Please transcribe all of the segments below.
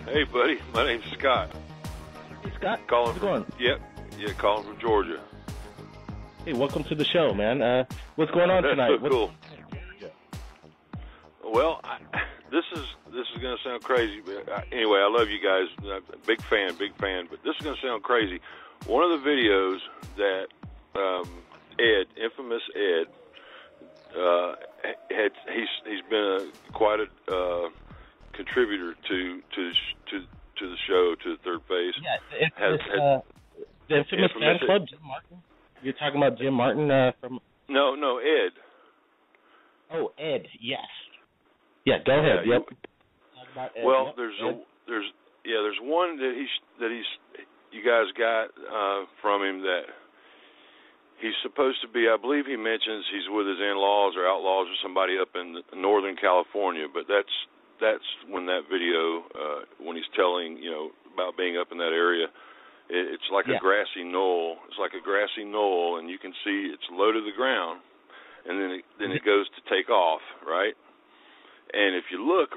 Hey, buddy. My name's Scott. Hey, Scott. Calling How's it going? Yeah, calling from Georgia. Hey, welcome to the show, man. What's going on tonight? That's so cool. Well, this is going to sound crazy, but anyway, I love you guys. Big fan. But this is going to sound crazy. One of the videos that Ed, infamous Ed, he's been quite a contributor to the show, to the Third Phase. Yeah, the infamous fan club, Jim Martin. You're talking about Jim Martin from? No, Ed. Oh, Ed. Yes. Yeah, go ahead. Yep. Talk about Ed. Well, there's one that he's you guys got from him that he's supposed to be. I believe he mentions he's with his in-laws or outlaws or somebody up in Northern California. But that's when that video when he's telling about being up in that area. It's like a grassy knoll. It's like a grassy knoll, and you can see it's low to the ground, and then it goes to take off, right? And if you look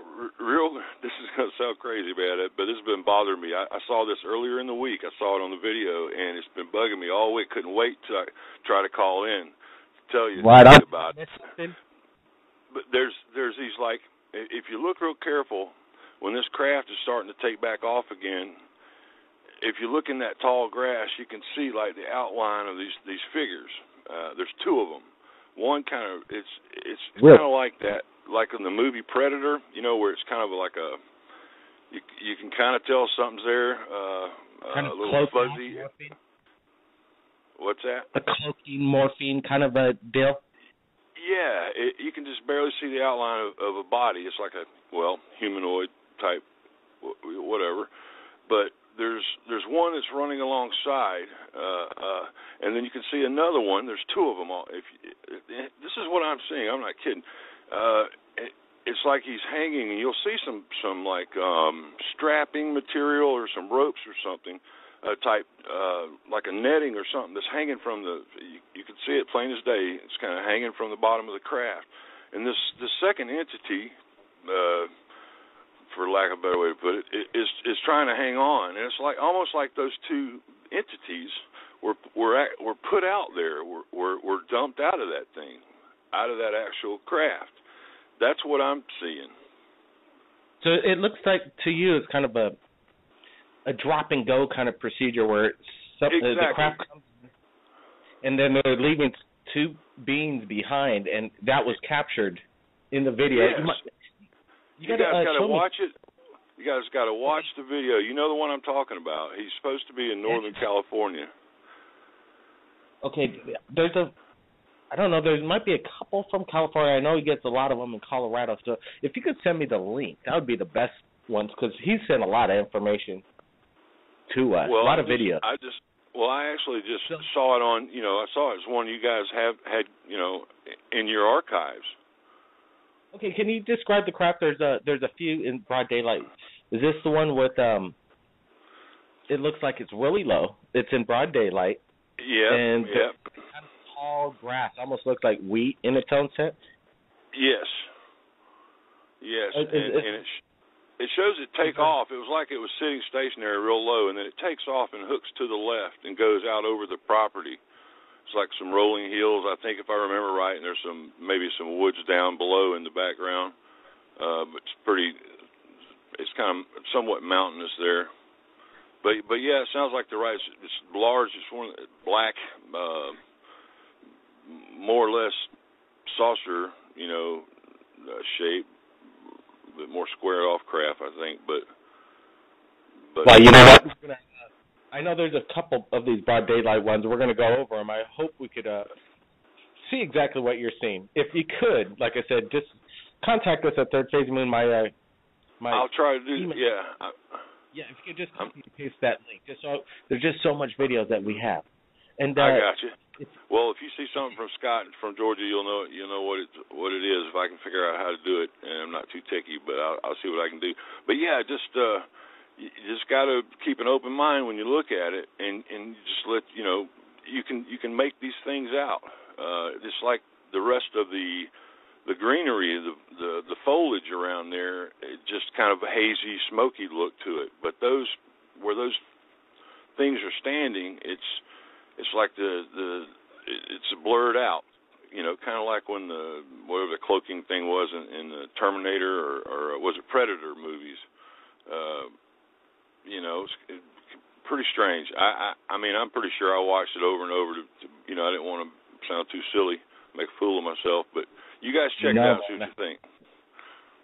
this is going to sound crazy about it, but this has been bothering me. I saw this earlier in the week. I saw it on the video, and it's been bugging me all week. Couldn't wait to try to call in to tell you about it. But there's these, like, if you look real careful, when this craft is starting to take back off again, if you look in that tall grass, you can see like the outline of these figures. There's two of them. One kind of it's kind of like that, like in the movie Predator, where it's kind of like you can kind of tell something's there. Kind of a little fuzzy. Morphine. What's that? A cloaking morphine kind of a deal. Yeah, you can just barely see the outline of a body. It's like a humanoid type, whatever, but. There's one that's running alongside, and then you can see another one. There's two of them. This is what I'm seeing. I'm not kidding. It's like he's hanging, and you'll see some like strapping material or some ropes or something, type like a netting or something that's hanging from the. You can see it plain as day. It's kind of hanging from the bottom of the craft, and this second entity. For lack of a better way to put it, is trying to hang on, and it's like almost like those two entities were put out there, were dumped out of that thing, out of that actual craft. That's what I'm seeing. So it looks like to you it's kind of a drop and go kind of procedure where the craft comes in, and then they're leaving two beings behind, and that was captured in the video. Yes. You guys got to watch it. You guys got to watch the video. You know the one I'm talking about. He's supposed to be in Northern California. Okay, I don't know, there might be a couple from California. I know he gets a lot of them in Colorado. So if you could send me the link, that would be the best ones, because he sent a lot of information to us, a lot of videos. I actually just saw it on, I saw it as one you guys had in your archives. Okay, can you describe the craft? There's a few in broad daylight. Is this the one with it looks like it's really low. It's in broad daylight. Yeah. And kind of tall grass, almost looks like wheat in its own sense. Yes. And it shows it take off. It was like it was sitting stationary real low, and then it takes off and hooks to the left and goes out over the property. It's like some rolling hills, I think, if I remember right, and there's maybe some woods down below in the background. But it's kind of somewhat mountainous there. But yeah, it sounds like it's large. It's one black, more or less saucer, shape, a bit more squared off craft, I think. But well, you know what? I know there's a couple of these broad daylight ones. We're going to go over them. I hope we could see exactly what you're seeing. If you could, like I said, just contact us at Third Phase Moon. My I'll try to do. Email. Yeah. Yeah, if you could just copy and paste that link. There's just so much videos that we have. And I got you. Well, if you see something from Scott from Georgia, you'll know what it is. If I can figure out how to do it, and I'm not too techy, but I'll see what I can do. But yeah, you just got to keep an open mind when you look at it, and just let you can make these things out. Just like the rest of the the greenery, the foliage around there, it just kind of a hazy, smoky look to it. But where those things are standing, it's like it's blurred out. Kind of like when whatever the cloaking thing was in the Terminator or was it Predator movies. It's pretty strange. I mean, I'm pretty sure I watched it over and over to I didn't want to sound too silly, make a fool of myself, but you guys check it out and see what you think.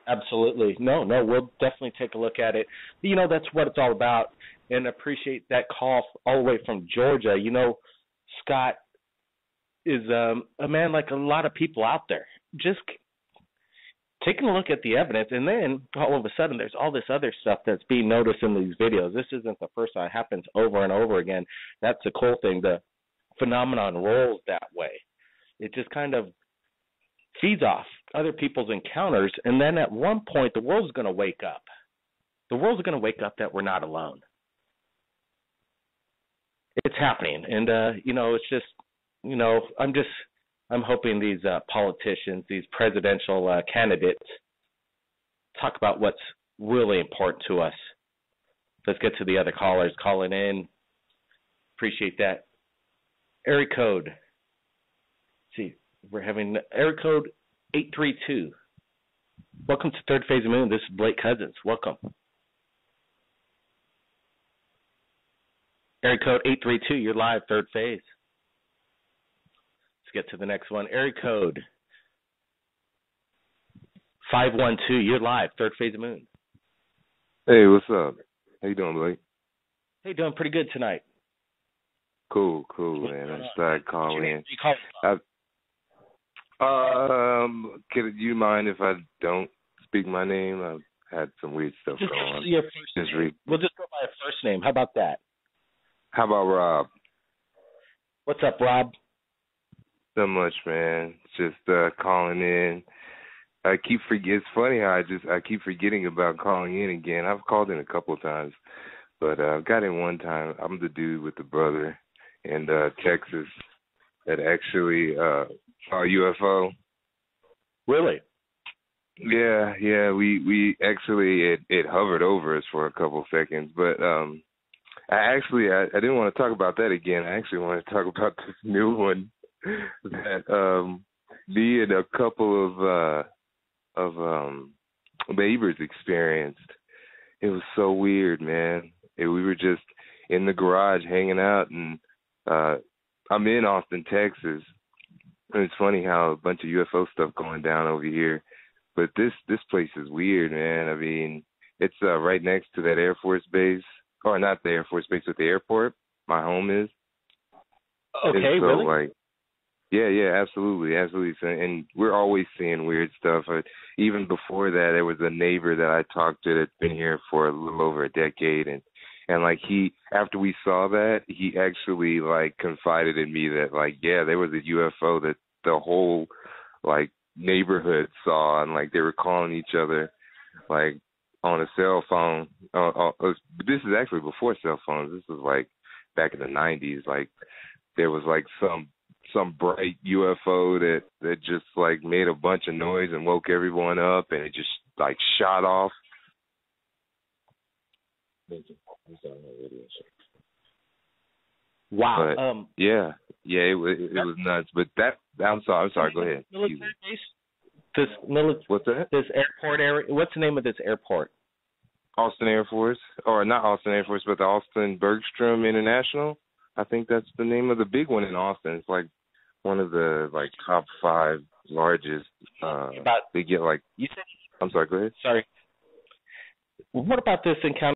Absolutely. No, we'll definitely take a look at it. That's what it's all about, and appreciate that call all the way from Georgia. Scott is a man like a lot of people out there, just taking a look at the evidence, and then all of a sudden there's all this other stuff that's being noticed in these videos. This isn't the first time. It happens over and over again. That's the cool thing. The phenomenon rolls that way. It just kind of feeds off other people's encounters, and then at one point the world's going to wake up. The world's going to wake up that we're not alone. It's happening, and it's just, I'm hoping these politicians, these presidential candidates, talk about what's really important to us. Let's get to the other callers calling in. Appreciate that. Area code. Let's see, we're having area code 832. Welcome to Third Phase of Moon. This is Blake Cousins. Welcome. Area code 832. You're live, Third Phase. Let's get to the next one. Area code 512. You're live, Third Phase of Moon. Hey, what's up? How you doing, Blake? Hey, doing pretty good tonight. Cool, man. I just started calling in. Could you mind if I don't speak my name? I've had some weird stuff going on. Your first name. We'll just go by a first name. How about that? How about Rob? What's up, Rob? So much, man. Just calling in. It's funny how I keep forgetting about calling in again. I've called in a couple of times, but I got in one time. I'm the dude with the brother in Texas that actually saw a UFO. Really? Yeah. We actually it hovered over us for a couple seconds, but I didn't want to talk about that again. I actually want to talk about this new one that me and a couple of neighbors experienced. It was so weird, man. We were just in the garage hanging out, and I'm in Austin, Texas. And it's funny how a bunch of UFO stuff going down over here, but this place is weird, man. I mean, it's right next to that Air Force base, or not the Air Force base, but the airport. My home is. Okay, so, really? Yeah, absolutely. So, and we're always seeing weird stuff. Even before that, there was a neighbor that I talked to that's been here for a little over a decade, and like after we saw that, he actually like confided in me that like, yeah, there was a UFO that the whole like neighborhood saw, and like they were calling each other like on a cell phone. This is actually before cell phones. This was like back in the 90s. Like there was like some bright UFO that just like made a bunch of noise and woke everyone up, and it just like shot off. Wow. But, yeah, it was nuts. But I'm sorry. Go ahead. Military base? What's that? This airport area. What's the name of this airport? Austin Air Force, or not Austin Air Force, but the Austin Bergstrom International. I think that's the name of the big one in Austin. It's like one of the like top 5 largest. They get like. You said. I'm sorry. Go ahead. Sorry. What about this encounter?